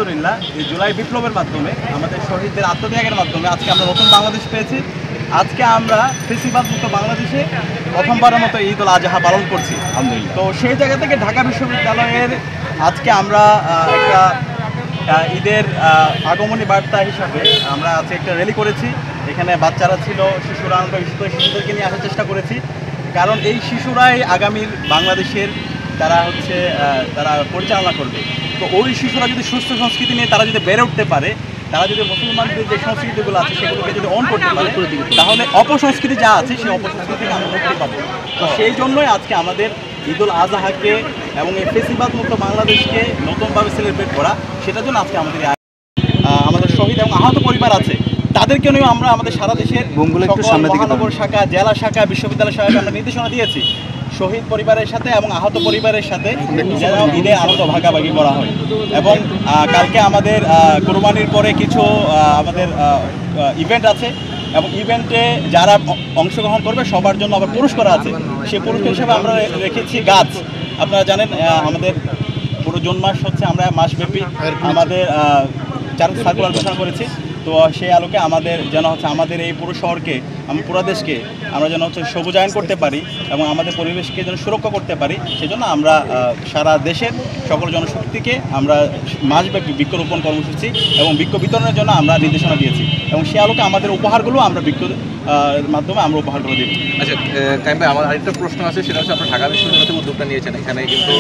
আলহামদুলিল্লাহ এই জুলাই বিপ্লবের মাধ্যমে আমাদের শহীদদের আত্মত্যাগের মাধ্যমে আজকে আমরা নতুন বাংলাদেশ পেয়েছি। আজকে আমরা ফেসিবাদ মুক্ত বাংলাদেশে প্রথমবারের মতো ঈদ উল আজহা পালন করছি আলহামদুলিল্লাহ। তো সেই জায়গা থেকে ঢাকা বিশ্ববিদ্যালয়ের আজকে আমরা একটা ঈদের আগমনী বার্তা হিসাবে আমরা আজকে একটা র্যালি করেছি। এখানে বাচ্চারা ছিল, শিশুরা, আমরা বিশেষ করে শিশুদেরকে নিয়ে আসার চেষ্টা করেছি, কারণ এই শিশুরাই আগামীর বাংলাদেশের তারা পরিচালনা করবে। তো ওই শিশুরা যদি সুস্থ সংস্কৃতি নিয়ে তারা যদি বেড়ে উঠতে পারে, তারা যদি মুসলমানদের যে সংস্কৃতিগুলো আছে সেগুলোকে যদি অন করতে পারে, তাহলে অপসংস্কৃতি যা আছে সেই অপসংস্কৃতি থেকে আমরা মুক্তি পাবো। তো সেই জন্যই আজকে আমাদের ঈদ উল আজহাকে এবং এই ফেসিবাদ মুক্ত বাংলাদেশকে নতুনভাবে সেলিব্রেট করা, সেটার জন্য আজকে আমাদের শহীদ এবং আহত পরিবার আছে তাদেরকে নিয়েও আমরা আমাদের সারা দেশের মহানগর শাখা, জেলা শাখা, বিশ্ববিদ্যালয় শাখাকে আমরা নির্দেশনা দিয়েছি শহীদ পরিবারের সাথে এবং আহত পরিবারের সাথে যেন ঈদে আনন্দ ভাগাভাগি করা হয়। এবং কালকে আমাদের কোরবানির পরে কিছু আমাদের ইভেন্ট আছে এবং ইভেন্টে যারা অংশগ্রহণ করবে সবার জন্য আবার পুরস্কার আছে। সেই পুরস্কার হিসেবে আমরা রেখেছি গাছ। আপনারা জানেন আমাদের পুরো জুন মাস আমরা মাসব্যাপী আমাদের চারটি সার্কুলার ঘোষণা করেছি। তো সেই আলোকে আমাদের যেন আমাদের এই পুরো শহরকে, পুরো দেশকে আমরা যেন সবুজায়ন করতে পারি এবং আমাদের পরিবেশকে যেন সুরক্ষা করতে পারি, সেজন্য আমরা সারা দেশের সকল জনশক্তিকে আমরা মাসব্যাপী বৃক্ষরোপণ কর্মসূচি এবং বৃক্ষ বিতরণের জন্য আমরা নির্দেশনা দিয়েছি এবং সেই আলোকে আমাদের উপহারগুলো আমরা মাধ্যমে আমরা উপহারগুলো দেব। আচ্ছা কাইম ভাই, আমার আরেকটা প্রশ্ন আছে, সেটা হচ্ছে আপনার ঢাকা বিশ্ববিদ্যালয় থেকে উদ্যোগটা নিয়েছেন। এখানে কিন্তু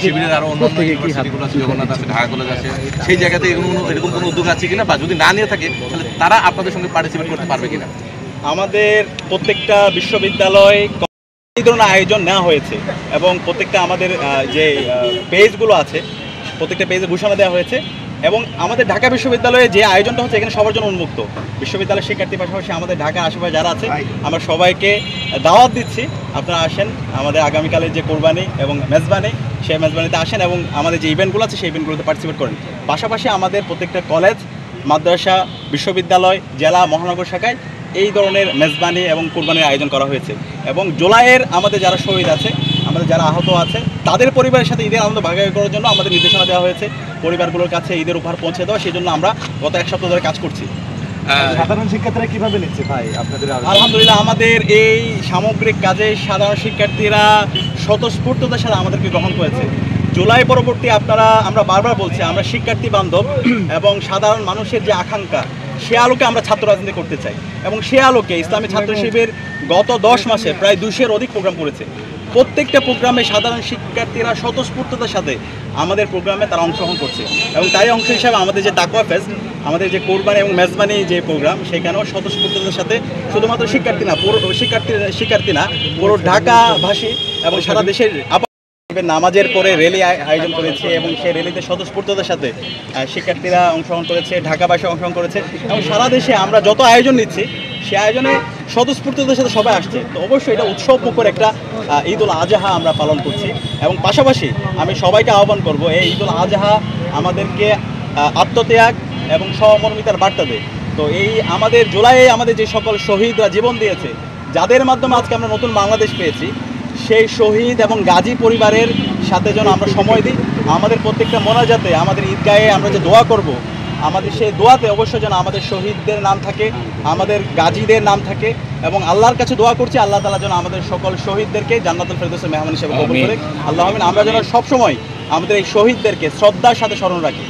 শিবিরের আরও অন্যান্য ইউনিভার্সিটিগুলো আছে, জগন্নাথ আছে, ঢাকা কলেজ আছে, সেই জায়গাতে এরকম কোনো উদ্যোগ আছে কিনা, বা যদি না নিয়ে থাকে তাহলে তারা আপনাদের সঙ্গে পার্টিসিপেট করতে পারবে কিনা? আমাদের প্রত্যেকটা বিশ্ববিদ্যালয় এই ধরনের আয়োজন নেওয়া হয়েছে এবং প্রত্যেকটা আমাদের যে পেজগুলো আছে প্রত্যেকটা পেজে ঘোষণা দেওয়া হয়েছে এবং আমাদের ঢাকা বিশ্ববিদ্যালয়ে যে আয়োজনটা হচ্ছে এখানে সবার জন্য উন্মুক্ত। বিশ্ববিদ্যালয়ের শিক্ষার্থীর পাশাপাশি আমাদের ঢাকার আশেপাশে যারা আছে আমরা সবাইকে দাওয়াত দিচ্ছি, আপনারা আসেন আমাদের আগামীকালের যে কোরবানি এবং মেজবানি, সেই মেজবানিতে আসেন এবং আমাদের যে ইভেন্টগুলো আছে সেই ইভেন্টগুলোতে পার্টিসিপেট করেন। পাশাপাশি আমাদের প্রত্যেকটা কলেজ, মাদ্রাসা, বিশ্ববিদ্যালয়, জেলা, মহানগর শাখায় এই ধরনের মেজবানি এবং কোরবানির আয়োজন করা হয়েছে এবং জুলাইয়ের আমাদের যারা শহীদ আছে, আমাদের যারা আহত আছে তাদের পরিবারের সাথে ঈদের আনন্দ ভাগাভাগি করার জন্য আমাদের নির্দেশনা দেওয়া হয়েছে পরিবারগুলোর কাছে ঈদের উপহার পৌঁছে দেওয়া। সেই জন্য আমরা গত এক সপ্তাহ ধরে কাজ করছি। সাধারণ শিক্ষার্থীরা কিভাবে নিচ্ছে ভাই আপনাদের? আলহামদুলিল্লাহ, আমাদের এই সামগ্রিক কাজে সাধারণ শিক্ষার্থীরা স্বতঃস্ফূর্ততার সাথে আমাদেরকে গ্রহণ করেছে। জুলাই পরবর্তী আমরা বারবার বলছি আমরা শিক্ষার্থী বান্ধব এবং সাধারণ মানুষের যে আকাঙ্ক্ষা সে আলোকে আমরা ছাত্র রাজনীতি করতে চাই এবং সে আলোকে ইসলামী ছাত্র শিবির গত 10 মাসে প্রায় 200-এর অধিক প্রোগ্রাম করেছে। প্রত্যেকটা প্রোগ্রামে সাধারণ শিক্ষার্থীরা স্বতঃস্ফূর্ততার সাথে আমাদের প্রোগ্রামে তারা অংশগ্রহণ করছে এবং তাই অংশ হিসাবে আমাদের যে তাকওয়া ফেস্ট, আমাদের যে কোরবানি এবং মেজবানি যে প্রোগ্রাম, সেখানেও স্বতঃস্ফূর্ততার সাথে শুধুমাত্র শিক্ষার্থী না পুরো ঢাকাভাষী এবং সারা দেশের নামাজের পরে র্যালি আয়োজন করেছে এবং সেই র্যালিতে স্বতঃস্ফূর্ততার সাথে শিক্ষার্থীরা অংশগ্রহণ করেছে, ঢাকাবাসী অংশগ্রহণ করেছে এবং সারা দেশে আমরা যত আয়োজন নিচ্ছি সেই আয়োজনে স্বতঃস্ফূর্ততার সাথে সবাই আসছে। তো অবশ্যই এটা উৎসবমুখর একটা ঈদ উল আজহা আমরা পালন করছি এবং পাশাপাশি আমি সবাইকে আহ্বান করব এই ঈদ উল আজহা আমাদেরকে আত্মত্যাগ এবং সহমর্মিতার বার্তা দেয়। তো এই আমাদের জুলাইয়ে আমাদের যে সকল শহীদরা জীবন দিয়েছে, যাদের মাধ্যমে আজকে আমরা নতুন বাংলাদেশ পেয়েছি, সেই শহীদ এবং গাজী পরিবারের সাথে যেন আমরা সময় দিই। আমাদের প্রত্যেকটা মোনাজাতে, আমাদের ঈদগাহে আমরা যে দোয়া করব, আমাদের সেই দোয়াতে অবশ্যই যেন আমাদের শহীদদের নাম থাকে, আমাদের গাজীদের নাম থাকে এবং আল্লাহর কাছে দোয়া করছি আল্লাহ তাআলা যেন আমাদের সকল শহীদদেরকে জান্নাতুল ফেরদৌসের মেহমান হিসেবে কবুল করে। আল্লাহ আমিন। আমরা যেন সবসময় আমাদের এই শহীদদেরকে শ্রদ্ধার সাথে স্মরণ রাখি।